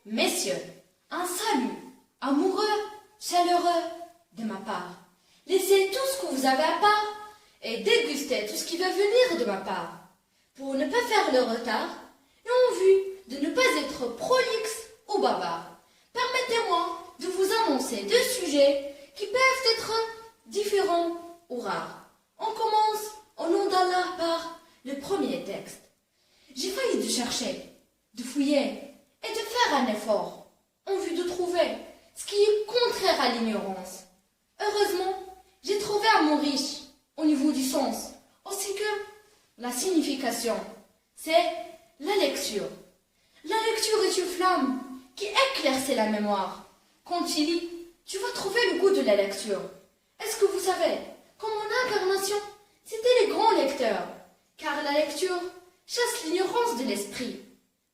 Messieurs, un salut amoureux, chaleureux de ma part. Laissez tout ce que vous avez à part et dégustez tout ce qui va venir de ma part. Pour ne pas faire le retard et en vue de ne pas être prolixe ou bavard, permettez-moi de vous annoncer deux sujets qui peuvent être différents ou rares. On commence au nom d'Allah par le premier texte. J'ai failli de chercher, de fouiller et de faire un effort en vue de trouver ce qui est contraire à l'ignorance. Heureusement, j'ai trouvé un mot riche au niveau du sens, aussi que la signification. C'est la lecture. La lecture est une flamme qui éclaircit la mémoire. Quand tu lis, tu vas trouver le goût de la lecture. Est-ce que vous savez qu'en mon incarnation, c'était les grands lecteurs, car la lecture chasse l'ignorance de l'esprit.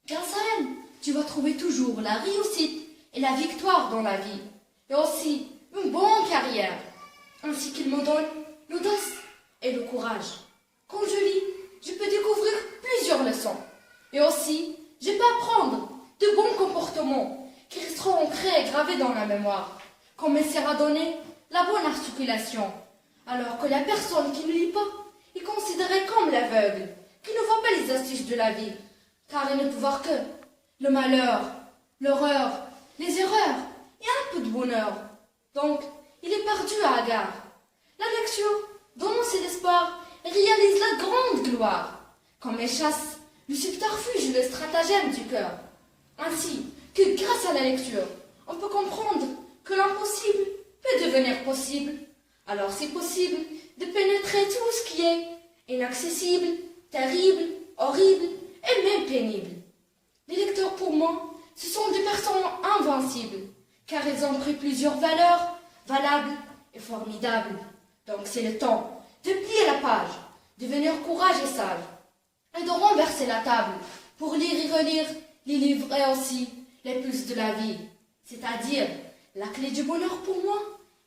Grâce à elle, tu vas trouver toujours la réussite et la victoire dans la vie, et aussi une bonne carrière, ainsi qu'il me donne l'audace et le courage. Quand je lis, je peux découvrir plusieurs leçons, et aussi, je peux apprendre de bons comportements qui resteront ancrés et gravés dans la mémoire, comme essayer à donner la bonne articulation, alors que la personne qui ne lit pas est considérée comme l'aveugle, qui ne voit pas les astuces de la vie, car il ne peut voir que le malheur, l'horreur, les erreurs et un peu de bonheur. Donc, il est perdu à gare. La lecture donne ses espoirs et réalise la grande gloire, comme elle chasse le subterfuge et le stratagème du cœur. Ainsi que grâce à la lecture, on peut comprendre que l'impossible peut devenir possible. Alors c'est possible de pénétrer tout ce qui est inaccessible, terrible, horrible et même pénible. Les lecteurs, pour moi, ce sont des personnes invincibles, car ils ont pris plusieurs valeurs valables et formidables. Donc c'est le temps de plier la page, de devenir courage et sage, et de renverser la table pour lire et relire les livres et aussi les plus de la vie. C'est-à-dire, la clé du bonheur pour moi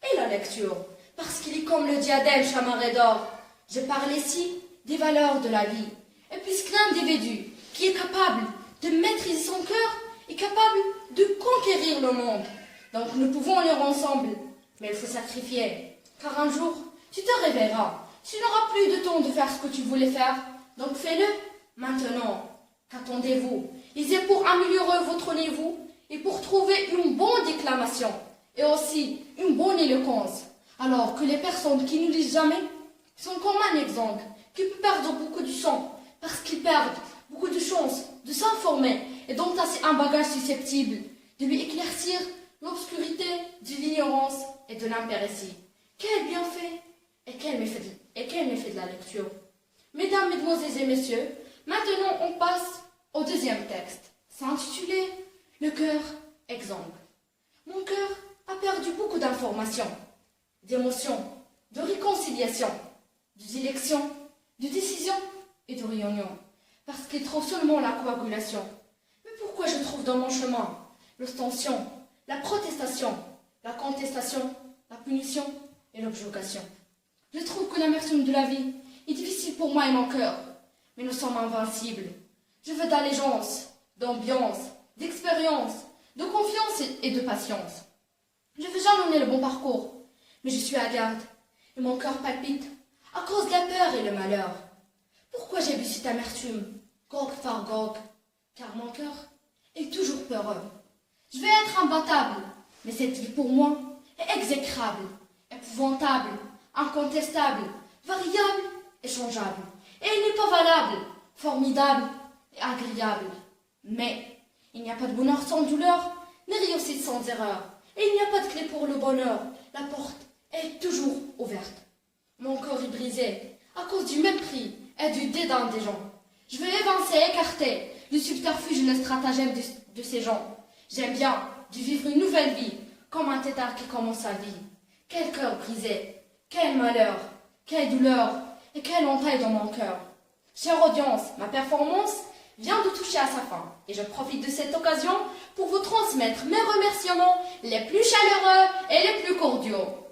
est la lecture, parce qu'il est comme le diadème chamarré d'or. Je parle ici des valeurs de la vie. Et puisque l'individu qui est capable de maîtriser son cœur est capable de conquérir le monde. Donc nous pouvons lire ensemble, mais il faut sacrifier. Car un jour, tu te réveilleras. Tu n'auras plus de temps de faire ce que tu voulais faire. Donc fais-le maintenant. Qu'attendez-vous? Lisez pour améliorer votre niveau et pour trouver une bonne déclamation et aussi une bonne éloquence. Alors que les personnes qui ne lisent jamais sont comme un exemple qui peut perdre beaucoup de sang parce qu'ils perdent beaucoup de chances de s'informer et d'entasser un bagage susceptible de lui éclaircir l'obscurité de l'ignorance et de l'impéritie. Quel bienfait et quel méfait de la lecture. Mesdames, mesdemoiselles et messieurs, maintenant on passe au deuxième texte, s'intitulé « Le cœur, exemple ». Mon cœur a perdu beaucoup d'informations, d'émotions, de réconciliation, de dilection, de décision et de réunion, parce qu'il trouve seulement la coagulation. Mais pourquoi je trouve dans mon chemin l'ostension, la protestation, la contestation, la punition et l'objugation? Je trouve que l'amertume de la vie est difficile pour moi et mon cœur, mais nous sommes invincibles. Je veux d'allégeance, d'ambiance, d'expérience, de confiance et de patience. Je veux jalonner le bon parcours, mais je suis à garde, et mon cœur palpite à cause de la peur et le malheur. Pourquoi j'ai bu cette amertume, gogue par gogue? Car mon cœur est toujours peureux. Je vais être imbattable, mais cette vie pour moi est exécrable, épouvantable, incontestable, variable et changeable. Et elle n'est pas valable, formidable et agréable. Mais il n'y a pas de bonheur sans douleur, ni réussite sans erreur. Et il n'y a pas de clé pour le bonheur. La porte est toujours ouverte. Mon corps est brisé à cause du mépris et du dédain des gens. Je veux évincer et écarter le subterfuge et le stratagème de ces gens. J'aime bien de vivre une nouvelle vie, comme un tétard qui commence sa vie. Quel cœur brisé, quel malheur, quelle douleur et quelle entaille dans mon cœur. Chère audience, ma performance vient de toucher à sa fin et je profite de cette occasion pour vous transmettre mes remerciements les plus chaleureux et les plus cordiaux.